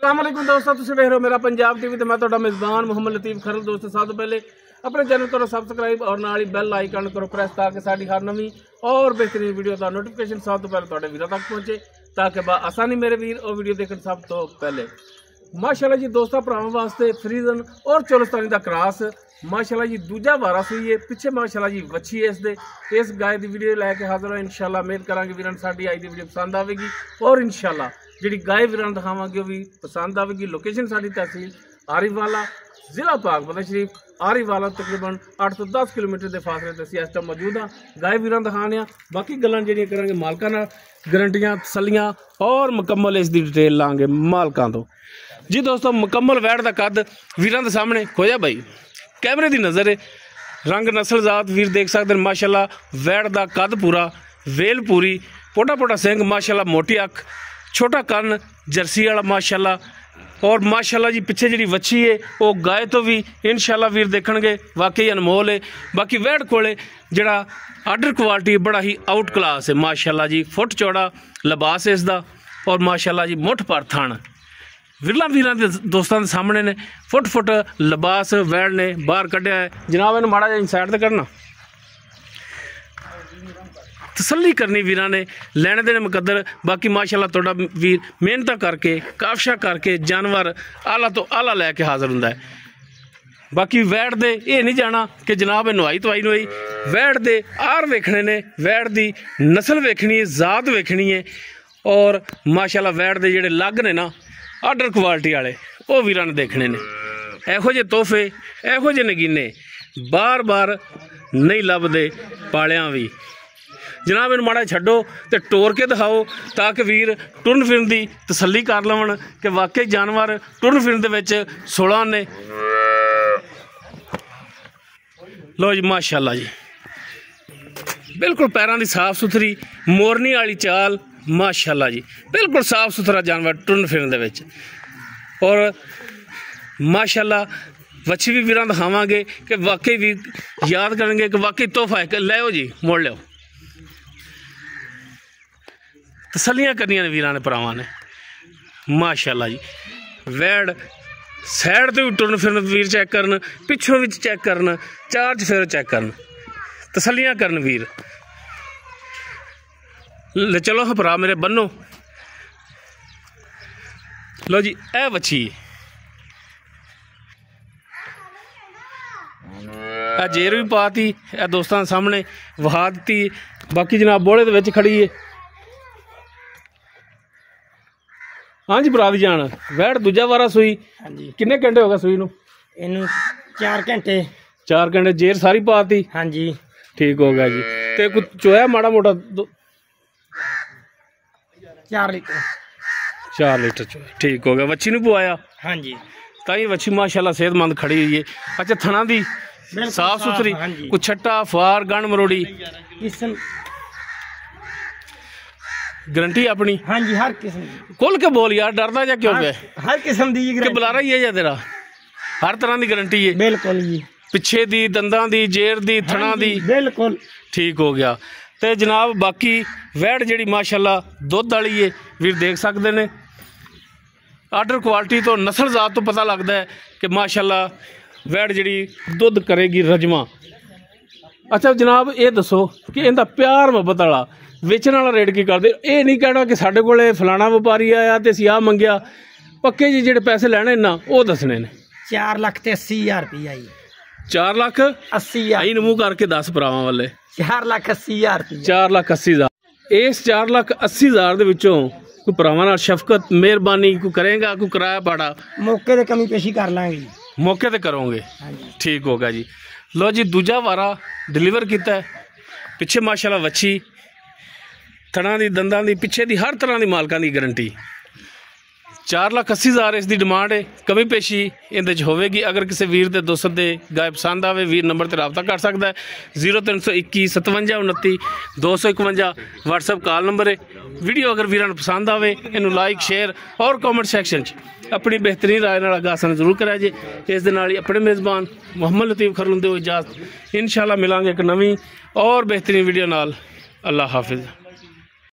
अस्सलामुअलैकुम दोस्तों, तुसीं वेख रहे हो मेरा पंजाब टीवी ते मैं तुहाडा मेज़बान मोहम्मद लतीफ़ खरल। दोस्तों सब तो पहले अपने चैनल करो सबसक्राइब और नाल ही बैल आइकन करो प्रेस ताकि साडी हर नवीं और बेहतरीन वीडियो का नोटिफिकेशन सब तो पहले तुहाडे वीरों तक पहुंचे ताकि आसानी मेरे वीर और वीडियो देखने सब तो पहले। माशाल्लाह जी दोस्तों भरावां वास्ते फ्रीजन और चोलस्तानी का क्रॉस माशाल्लाह जी दूजा वारा सूई है। पिछे माशाल्लाह जी वच्छी है इस गाय की वीडियो लैके हाजिर हो। इंशाल्लाह उम्मीद करांगे वीरां साडी आई दी वीडियो पसंद आएगी और इंशाल्लाह जी गाय वीरां दिखावांगे वो भी पसंद आएगी। लोकेशन साडी तहसील आरीवाला जिला पाकपत शरीफ आरीवाला तकरीबन 8 तो 10 किलोमीटर के फासले ते असीं इस टाइम मौजूद हाँ। गाय वीरां दिखाने बाकी गल्लां जिहड़ियां करांगे मालकां नाल, गारंटियां तसल्लियां और मुकम्मल इसकी डिटेल लांगे मालकां तो। जी दोस्तों मुकम्मल वैड़ का कद वीरां दे सामने खोया भाई कैमरे की नज़र है। रंग नस्ल जात वीर देख सकते हैं माशाल्लाह। वैड़ का कद पूरा, वेल पूरी, पोटा पोटा सिंह माशाल्लाह, मोटी अख, छोटा कन, जर्सी वाला माशाल्लाह। और माशाल्लाह जी पिछे जी वच्छी है वो गाय तो भी इंशाल्लाह वीर देखणगे वाकई अनमोल है। बाकी वैड़ कोले जड़ा आर्डर क्वालिटी बड़ा ही आउट क्लास है माशाल्लाह जी। फुट चौड़ा लिबास है इसका और माशाल्लाह जी मुठ पर थण विरला वीरां दे दोस्तों के सामने ने फुट फुट लिबास वैड़ ने बाहर कढ़िया है। जनाब इन माड़ा जिहा साइड ते करना, तसल्ली करनी वीरां ने, लैने देने मुकद्दर। बाकी माशाल्लाह तुहाडा वीर मेहनत करके काफशा करके जानवर आला तो आला लैके हाजिर हुंदा है। बाकी वैड़ दे ये नहीं जाना कि जनाब नवाई धवाई नवाई, वैड़ दे आर वेखने ने, वैड़ दी नस्ल वेखनी है, जात वेखनी है और माशाल्लाह वैड़ दे जिहड़े लग ने ना आर्डर क्वालिटी वाले वो वीरां ने देखने ने। इहो जे तोहफे इहो जे नगीने बार बार नहीं लभदे पालियां भी। जनाब इन माड़ा छड्डो तो टोर के दिखाओ ताकि वीर टुरन फिरन की तसल्ली कर लवन कि वाकई जानवर टुरन फिरन दे विच 16 ने। लो जी माशाल्लाह जी बिल्कुल पैरों की साफ सुथरी मोरनी वाली चाल माशाल्लाह जी, बिल्कुल साफ सुथरा जानवर टुरन फिरन दे विच। और माशाल्लाह वच्छी भी वीरां दिखावांगे कि वाकई भी याद करेंगे कि वाकई तोहफा है। लो जी मोड़ लो, तसल्लियां करनियां ने वीरां ने भरावां ने माशाल्लाह जी। वैड़ सैड तो भी टुरन फिरन वीर चैक करन, पिछों भी चैक करन, चार चफेरे चैक करन, तसल्लियां करन वीर। चलो हाँ भरा मेरे बनो। लो जी ए वच्छी ए जेर भी पाती ए दोस्तों के सामने वहा दी। बाकी जनाब बोले दे खड़ी है। हाँ जी भरा दी जान वैड़ दूजा वारा सूई किन्ने घंटे हो गए सूई नूं? इनू 4 घंटे। 4 घंटे जेर सारी पाती? हाँ जी ठीक हो गया जी। ते कुछ चोया माड़ा मोटा 4 लीटर। 4 लीटर चोया ठीक हो गया। वच्छी नूं पवाया? हाँ जी ताई वच्छी माशाल्लाह सेहतमंद खड़ी हुई है। अच्छा थना दी साफ सुथरी, हाँ कुछ छट्टा फार गंढ मरोड़ी किस्म गारंटी अपनी? हाँ जी हर किस्म की। खुल के बोल यार, डरदा जा क्यों पे? हर किस्म दी कि बुलारा ही है या तेरा? हर तरह की गारंटी है? बिल्कुल जी। पिछे दी, दंदां दी, जेर दी, थणा दी? बिल्कुल ठीक हो गया। तो जनाब बाकी वैड़ जी माशाल्लाह दुध वाली है वीर देख सकते हैं। आर्डर क्वालिटी तो नस्ल जात तो पता लगता है कि माशाल्लाह वैड़ जी दुध करेगी रजमा। अच्छा जनाब ये दसो कि इनका प्यार मुहब्बत वाला वेचने वाला रेट की करते? ये नहीं कहना कि साढ़े कोले फलाना व्यापारी आया तो असीं आ मंगया। पक्के जी जो पैसे लैने ना वो दसने ने। 4,80,000 रुपया जी। 4,80,000 मूँह करके 10 भरावां वाले 4,80,000 रुपया। 4,80,000 इस 4,80,000 दे विचों कोई भरावां नाल शफकत मेहरबानी कोई करेगा? कोई किराया भाड़ा मौके ते कमी पेशी कर लांगे? मौके ते करोगे? ठीक होगा जी। लो जी दूजा वारा डिलीवर किया है। पिछे माशाल्लाह वच्छी, थणा दी, दंदां दी, पिछे दी हर तरह की मालकां दी गारंटी। 4,80,000 इसकी डिमांड है। कमी पेशी इहदे च होवेगी। अगर किसी वीर दे दोस्त दे गाय पसंद आवे वीर नंबर ते रबता कर सकता है। 0321 57 29 251 व्हाट्सएप कॉल नंबर है। वीडियो अगर वीरां नूं पसंद आवे इनू लाइक शेयर और कॉमेंट सैक्शन च अपनी बेहतरीन राय नाल आगासन जरूर करा जे। इस दे नाल ही अपने मेज़बान मोहम्मद लतीफ़ खरल दे इजाज़त। इंशाअल्लाह मिलांगे एक नवीं और बेहतरीन वीडियो नाल। अल्लाह हाफिज़।